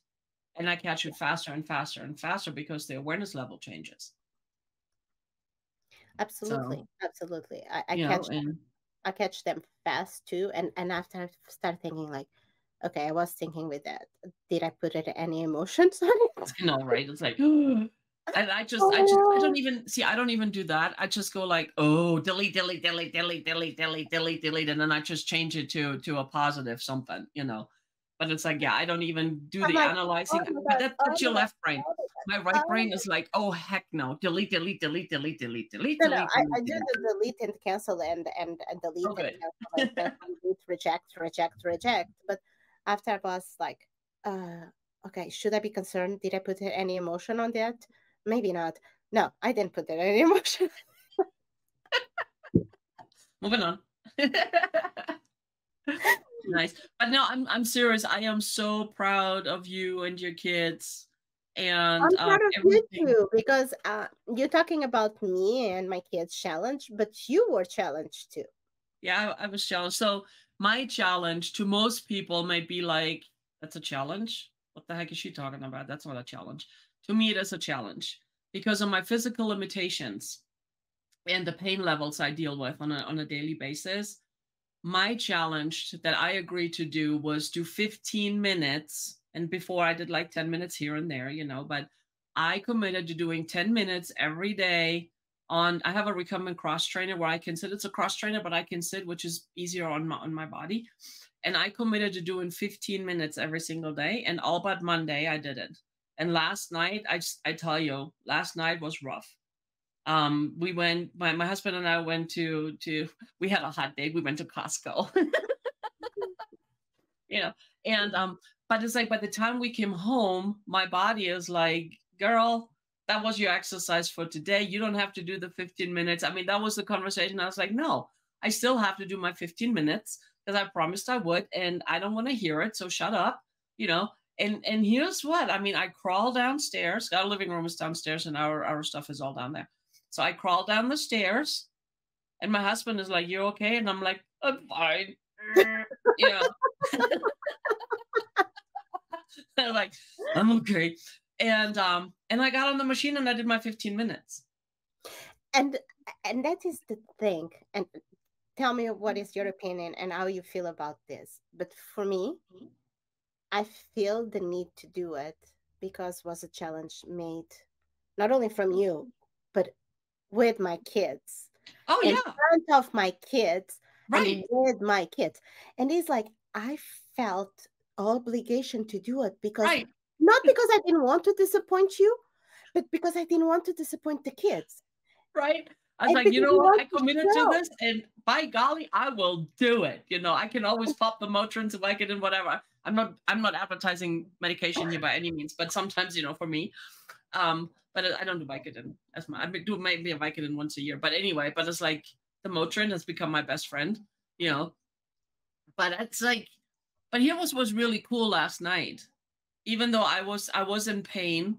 And I catch it faster and faster and faster because the awareness level changes. Absolutely. So, Absolutely. and I catch them fast too. And after I start thinking like, okay, I was thinking with that. Did I put it any emotions on it? right? It's like, and I Oh, don't even do that. I just go like, oh, delete, delete, delete, delete, delete, delete, delete, delete, and then I just change it to a positive something. But it's like, yeah, I don't even do I'm the like, oh analyzing. my But God, oh that's your my God, left brain. oh my My God, right oh brain my. is like, oh heck no, delete, delete, delete, delete, delete, delete, No, delete, I delete, do delete. the delete and cancel and delete Oh, and good. cancel and cancel, delete, reject, reject, reject. But after I was like, okay, should I be concerned? Did I put any emotion on that? Maybe not. No, I didn't put any emotion. Moving on. Nice. But no, I'm serious. I am so proud of you and your kids and I'm proud of you everything. too because you're talking about me and my kids' challenge, but you were challenged too. Yeah, I was challenged. So my challenge to most people might be like, that's a challenge. What the heck is she talking about? That's not a challenge. To me, it is a challenge because of my physical limitations and the pain levels I deal with on a daily basis. My challenge that I agreed to do was do 15 minutes. And before I did like 10 minutes here and there, but I committed to doing 10 minutes every day. I have a recumbent cross trainer where I can sit. It's a cross trainer, but I can sit, which is easier on my body. And I committed to doing 15 minutes every single day. And all but Monday, I did it. And last night, I tell you, last night was rough. We went, my husband and I went to we had a hot date. We went to Costco. you know and but it's like by the time we came home, my body is like, girl, that was your exercise for today. You don't have to do the 15 minutes. I mean, that was the conversation. I was like, no, I still have to do my 15 minutes because I promised I would, and I don't want to hear it, so shut up. you know and here's what I mean. I crawl downstairs. Our living room is downstairs and our stuff is all down there. So I crawl down the stairs, and my husband is like, you're okay? And I'm like, I'm fine. you know I'm like, I'm okay. And I got on the machine and I did my 15 minutes. And and that is the thing. And tell me what is your opinion and how you feel about this. But for me, I feel the need to do it because was a challenge made not only from you, but with my kids, Oh in yeah, front of my kids and right, with my kids. And it's like I felt obligation to do it because right, not because I didn't want to disappoint you, but because I didn't want to disappoint the kids. right. I was And like, you because know you what? want I to committed to show. this, and by golly, I will do it. I can always pop the Motrin to Vicodin, whatever. I'm not advertising medication here by any means, but sometimes, for me, but I don't do Vicodin as much. I do maybe a Vicodin once a year, but anyway, but it's like the Motrin has become my best friend, you know. But it's like, but here was really cool last night. Even though I was in pain,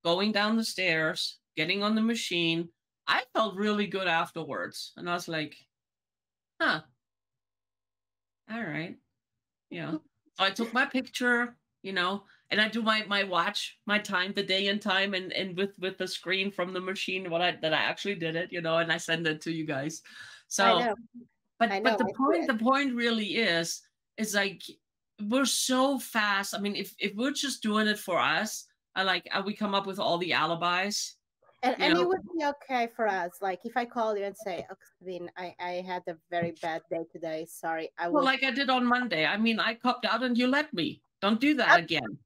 going down the stairs, getting on the machine, I felt really good afterwards, and I was like, huh, all right, So I took my picture, and I do my watch, my time, the day and time, and with the screen from the machine, that I actually did it, and I send it to you guys. I So, know. I but know. the point really is like we're so fast. I mean, if we're just doing it for us, we come up with all the alibis. And it would be okay for us. Like if I call you and say, Oxvin, I had a very bad day today. Sorry. Well, like I did on Monday. I mean, I copped out and you let me. Don't do that again.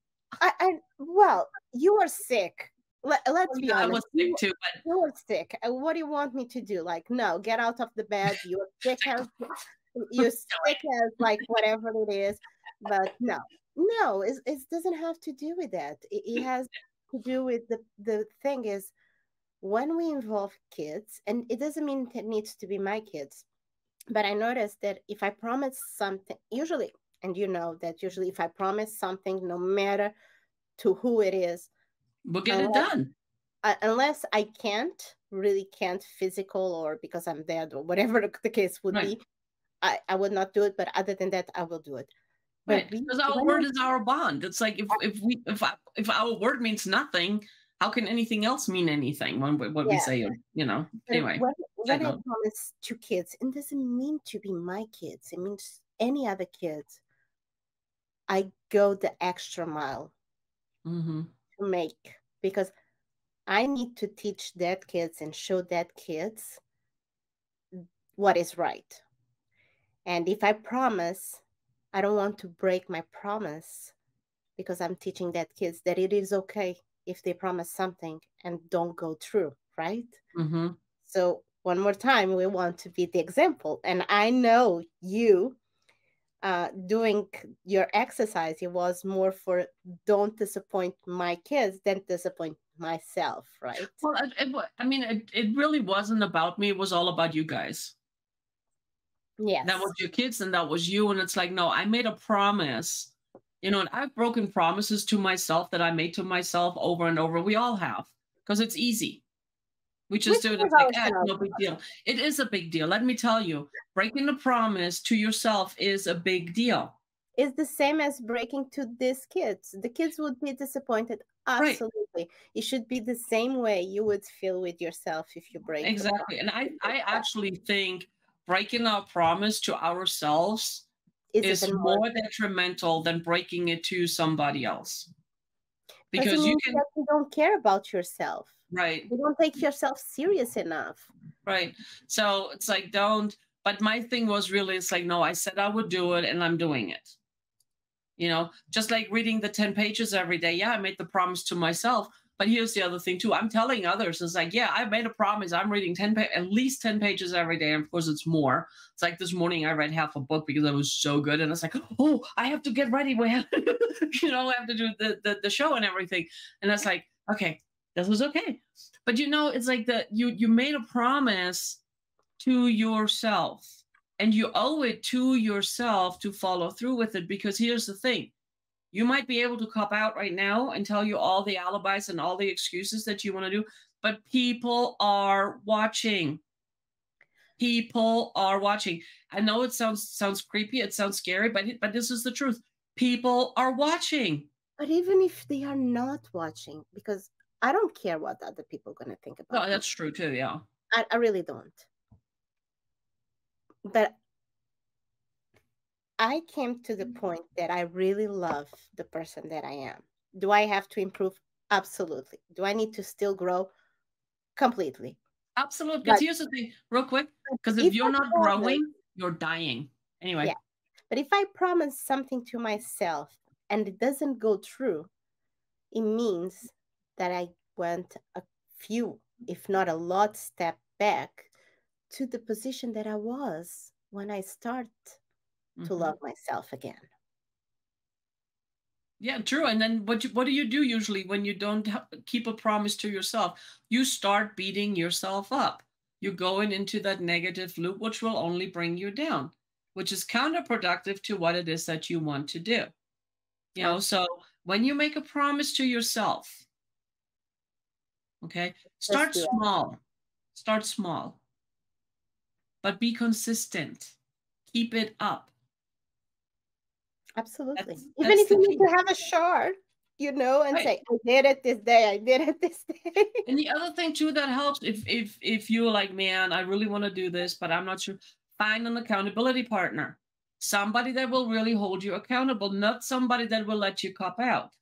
Well, you were sick. Let's be honest. I was sick too, but you were sick. What do you want me to do? Like, no, get out of the bed. You're sick as like whatever it is. But no, it doesn't have to do with that. It has to do with the thing is when we involve kids, and it doesn't mean it needs to be my kids, but I noticed that if I promise something, usually, and that usually if I promise something, no matter to who it is, we'll get it done. Unless I really can't physical or because I'm dead or whatever the case would be, I would not do it. But other than that, I will do it. Right, because our word is our bond. It's like if our word means nothing, how can anything else mean anything when what we say? Anyway. When I promise to kids, it doesn't mean to be my kids. It means any other kids. I go the extra mile to make, because I need to teach that kids and show that kids what is right. And if I promise, I don't want to break my promise, because I'm teaching that kids that it is okay if they promise something and don't go through, right? So one more time, we want to be the example. And I know you doing your exercise, it was more for don't disappoint my kids than disappoint myself, right? Well, it really wasn't about me. It was all about you guys. Yes. That was your kids and that was you. And it's like, no, I made a promise, and I've broken promises to myself that I made to myself over and over. We all have, because it's easy. We just do it. It's like, no big deal. It is a big deal. Let me tell you, breaking a promise to yourself is a big deal. It's the same as breaking to these kids. The kids would be disappointed. Absolutely. Right. It should be the same way you would feel with yourself if you break. Exactly. And I actually think breaking our promise to ourselves is more detrimental than breaking it to somebody else. Because you don't care about yourself. Right. You don't take yourself serious enough. Right. So it's like, but my thing was really, it's like, no, I said I would do it and I'm doing it. Just like reading the 10 pages every day. Yeah, I made the promise to myself. But here's the other thing too. I'm telling others, it's like, yeah, I made a promise. I'm reading at least 10 pages every day. And of course it's more. It's like this morning I read half a book because it was so good. And it's like, oh, I have to get ready. I have to do the show and everything. And that's like, okay, this was okay. But it's like you made a promise to yourself and you owe it to yourself to follow through with it. Because here's the thing. You might be able to cop out right now and tell you all the alibis and all the excuses that you want to do, but people are watching. People are watching. I know it sounds creepy, it sounds scary, but this is the truth. People are watching. But even if they are not watching, because I don't care what other people are going to think about. No, that's true too, yeah. I really don't. But I came to the point that I really love the person that I am. Do I have to improve? Absolutely. Do I need to still grow? Completely. Absolutely. Because here's the thing, real quick, because if you're not growing, you're dying. Anyway. Yeah. But if I promise something to myself and it doesn't go through, it means that I went a few, if not a lot, step back to the position that I was when I start to Mm-hmm. love myself again. Yeah, true. And then what do you do usually when you don't keep a promise to yourself? You start beating yourself up. You're going into that negative loop, which will only bring you down, which is counterproductive to what it is that you want to do. You know, so when you make a promise to yourself, okay, Just start do it. small. Start small, but be consistent. Keep it up. Absolutely. Even That's if the you need key. to have a chart, and Right. say, I did it this day, I did it this day. And the other thing too that helps, if you're like, man, I really want to do this, but I'm not sure, find an accountability partner. Somebody that will really hold you accountable, not somebody that will let you cop out.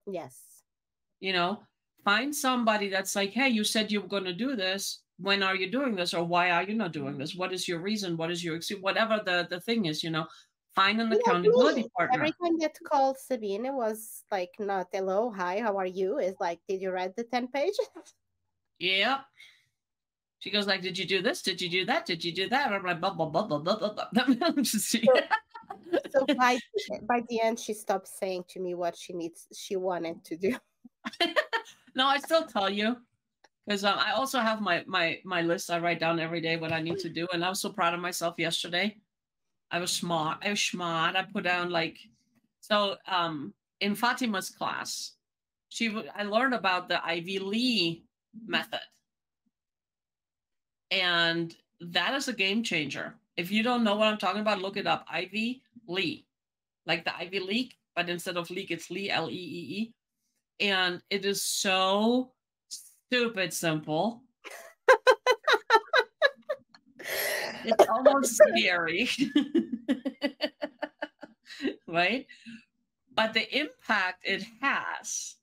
Yes. You know, find somebody that's like, hey, you said you were going to do this. When are you doing this? Or why are you not doing this? What is your reason? What is your whatever the thing is, find an Like accountability me. Every partner. time that called Sabine, it was like not hello, hi, how are you? It's like, did you read the 10 pages? Yeah. She goes like, did you do this? Did you do that? Did you do that? I'm like, blah, blah, blah, blah, blah, blah, blah. I'm just, So by the end, she stopped saying to me what she wanted to do. No, I still tell you because I also have my list. I write down every day what I need to do, and I was so proud of myself yesterday. I was smart. I was smart. I put down like so in Fatima's class, I learned about the Ivy Lee method, and that is a game changer. If you don't know what I'm talking about, look it up. Ivy Lee, like the Ivy League, but instead of league, it's Lee, Leee. And it is so stupid simple. It's almost scary. Right? But the impact it has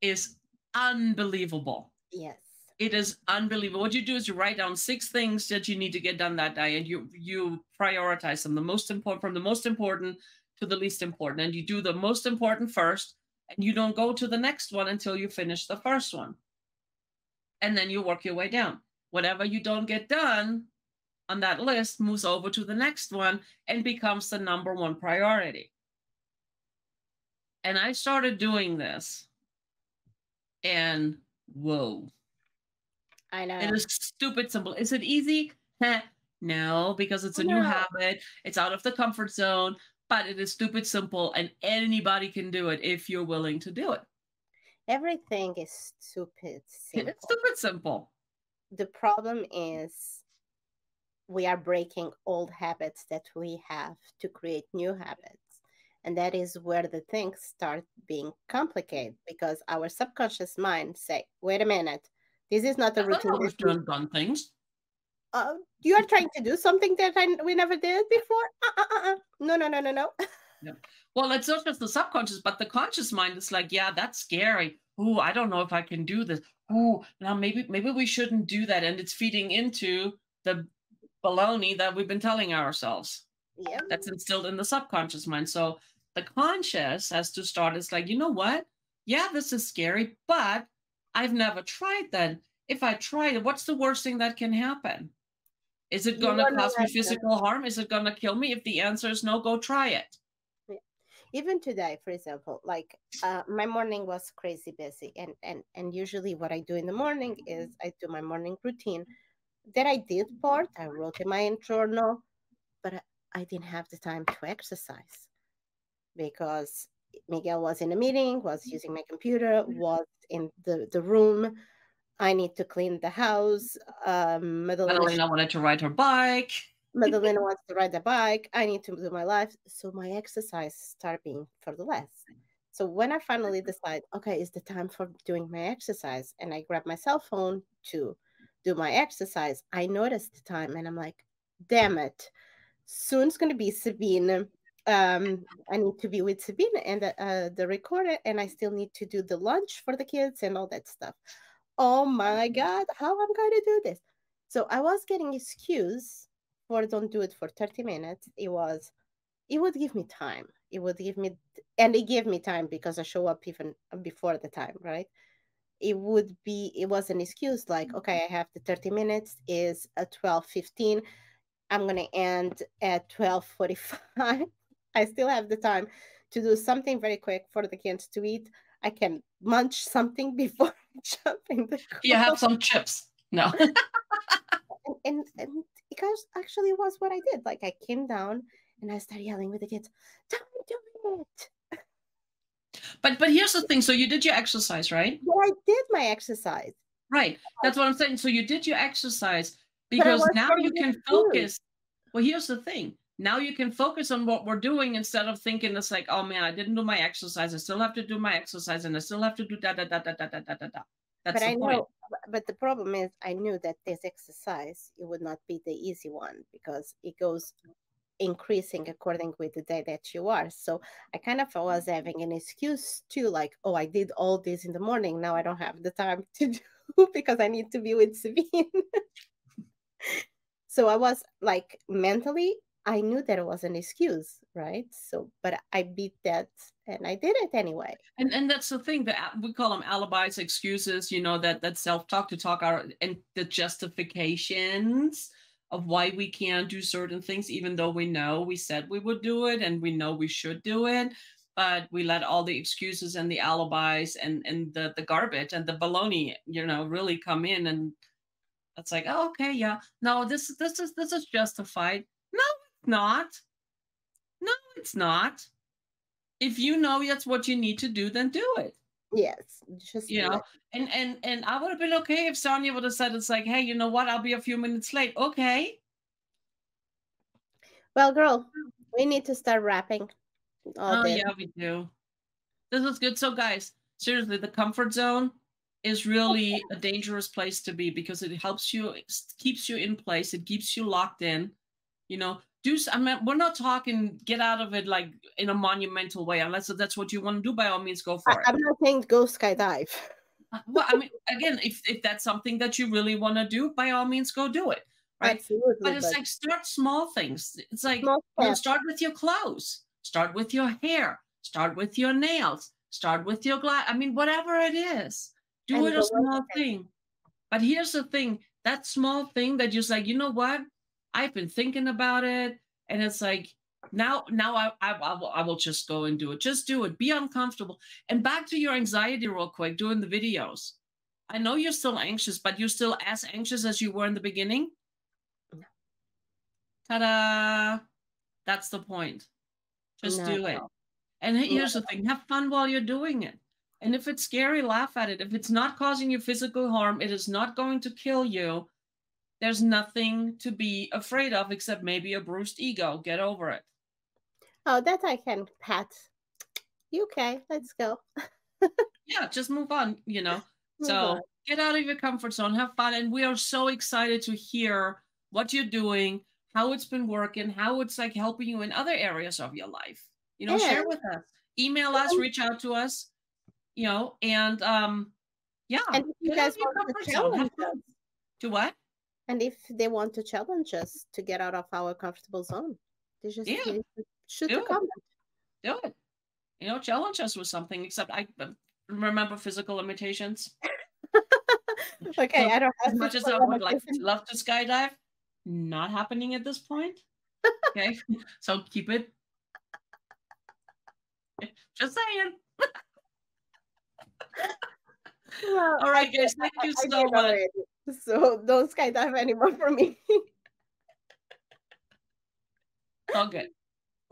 is unbelievable. Yes. It is unbelievable. What you do is you write down 6 things that you need to get done that day, and you prioritize them, the most important from the most important to the least important, and you do the most important first, and you don't go to the next one until you finish the first one, and then you work your way down. Whatever you don't get done on that list moves over to the next one and becomes the number one priority. And I started doing this, and whoa. I know. It is stupid simple. Is it easy? No, because it's a new No. habit. It's out of the comfort zone, but it is stupid simple, and anybody can do it if you're willing to do it. Everything is stupid simple. It's stupid simple. The problem is we are breaking old habits that we have to create new habits. And that is where the things start being complicated because our subconscious mind say, wait a minute, this is not a routine. We've done things. You are trying to do something that we never did before. No. Yeah. Well, it's not just the subconscious, but the conscious mind is like, yeah, that's scary. Ooh, I don't know if I can do this. Ooh, now maybe we shouldn't do that. And it's feeding into the baloney that we've been telling ourselves. Yeah. That's instilled in the subconscious mind. So the conscious has to start. It's like, you know what? Yeah, this is scary, but I've never tried that. If I try it, what's the worst thing that can happen? Is it going to cause me physical harm? Is it going to kill me? If the answer is no, go try it. Yeah. Even today, for example, like my morning was crazy busy, and usually what I do in the morning is I do my morning routine that I did part. I wrote in my journal, but I didn't have the time to exercise because Miguel was in a meeting, was using my computer, was in the room. I need to clean the house. Madalena wanted to ride her bike. Madalena wants to ride the bike. I need to do my life. So my exercise started being for the less. So when I finally decide, okay, it's the time for doing my exercise, and I grab my cell phone to do my exercise, I noticed the time and I'm like, damn it. Soon it's going to be Sabine. I need to be with Sabine and the recorder, and I still need to do the lunch for the kids and all that stuff. Oh my God, how I'm going to do this? So I was getting excuse for don't do it for 30 minutes. It would give me time. It would give me, and it gave me time because I show up even before the time, right? it was an excuse like, okay, I have the 30 minutes is at 12:15. I'm going to end at 12:45. I still have the time to do something very quick for the kids to eat. I can munch something before I jump in the You have car. some chips. No. And it actually was what I did. Like, I came down and I started yelling with the kids, "Don't do it!" But here's the thing. So you did your exercise, right? Well, I did my exercise. Right. That's what I'm saying. So you did your exercise But I because was now getting you can confused. focus. Well, here's the thing. Now you can focus on what we're doing instead of thinking it's like, oh man, I didn't do my exercise. I still have to do my exercise and I still have to do da da da da da da da da da. That's But the I point. know, but the problem is, I knew that this exercise, it would not be the easy one because it goes increasing according with the day that you are. So I kind of was having an excuse too, like, oh, I did all this in the morning. Now I don't have the time to do because I need to be with Sabine. So I was like, mentally, I knew that it was an excuse, right? So, but I beat that and I did it anyway. And that's the thing that we call them alibis, excuses, you know, that self-talk to talk our and the justifications of why we can't do certain things, even though we know we said we would do it and we know we should do it. But we let all the excuses and the alibis and the garbage and the baloney, you know, really come in, and it's like, oh, okay, yeah, no, this is justified. No, it's not. No, it's not. If you know that's what you need to do, then do it. Yes, just You do know, it. and I would have been okay if Sonia would have said, it's like, hey, you know what? I'll be a few minutes late. Okay. Well, girl, we need to start wrapping all Oh this. yeah, we do. This is good. So guys, seriously, the comfort zone is really a dangerous place to be because it helps you, it keeps you in place, it keeps you locked in. You know, I mean, we're not talking get out of it like in a monumental way, unless that's what you want to do. By all means, go for it. I'm not saying go skydive. Well, I mean, again, if that's something that you really want to do, by all means, go do it, right? Absolutely, But it's like, start small things. It's like, small you know, steps. start with your clothes, start with your hair, start with your nails, start with your glass. I mean, whatever it is, do And it a go with small it. thing. But here's the thing, that small thing that you're like, you know what? I've been thinking about it, and it's like, now I will just go and do it. Just do it. Be uncomfortable. And back to your anxiety real quick, doing the videos. I know you're still anxious, but you're still as anxious as you were in the beginning. Ta-da! That's the point. Just do it. And here's the thing, have fun while you're doing it. And if it's scary, laugh at it. If it's not causing you physical harm, it is not going to kill you. There's nothing to be afraid of except maybe a bruised ego. Get over it. Oh, that I can pat. Okay, let's go. Yeah, just move on, you know. Move So on. get out of your comfort zone, have fun. And we are so excited to hear what you're doing, how it's been working, how it's like helping you in other areas of your life. You know, share And with us, email us, reach out to us, you know, and yeah, and if you get out guys of your want to comfort zone. Have challenge fun. us, To what? and if they want to challenge us to get out of our comfortable zone, they just Yeah, shoot do a it. comment. Do it. You know, challenge us with something, except I remember physical limitations. Okay, So I don't as have much as physical I would like limitation. love to skydive, not happening at this point. Okay, so keep it. Just saying. Well, All right, guys, thank you I so did much. already. So don't skydive anymore for me. All good.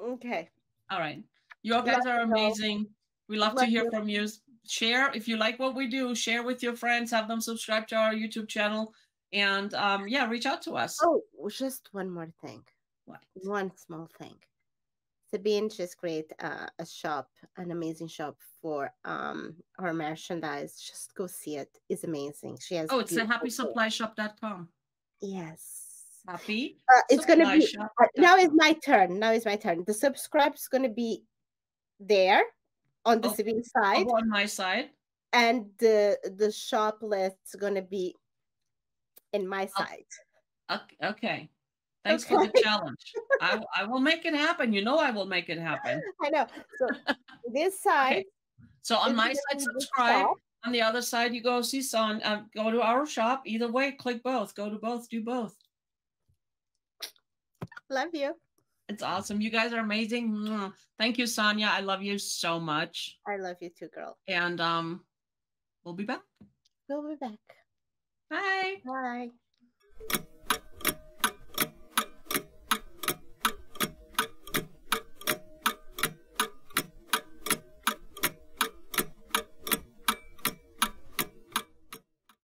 Okay. All right. You guys Love are you all. amazing. We love to Love hear you. from you. Share if you like what we do. Share with your friends. Have them subscribe to our YouTube channel, and yeah, reach out to us. Oh, just one more thing. What? One small thing. Sabine just created a shop, an amazing shop for our merchandise. Just go see it. It's amazing. She has Oh, it's the beautiful things. happysupplyshop.com. Yes. Happy. It's gonna be Shop. now is my turn. Now is my turn. The subscribe is gonna be there on the Sabine side, on my side, and the shop list's gonna be in my side. Okay. Thanks for the challenge. I will make it happen. You know I will make it happen. I know. So this side. Okay. So on my side, subscribe. On the other side, you go see go to our shop. Either way, click both. Go to both. Do both. Love you. It's awesome. You guys are amazing. Thank you, Sonia. I love you so much. I love you too, girl. And we'll be back. We'll be back. Bye. Bye.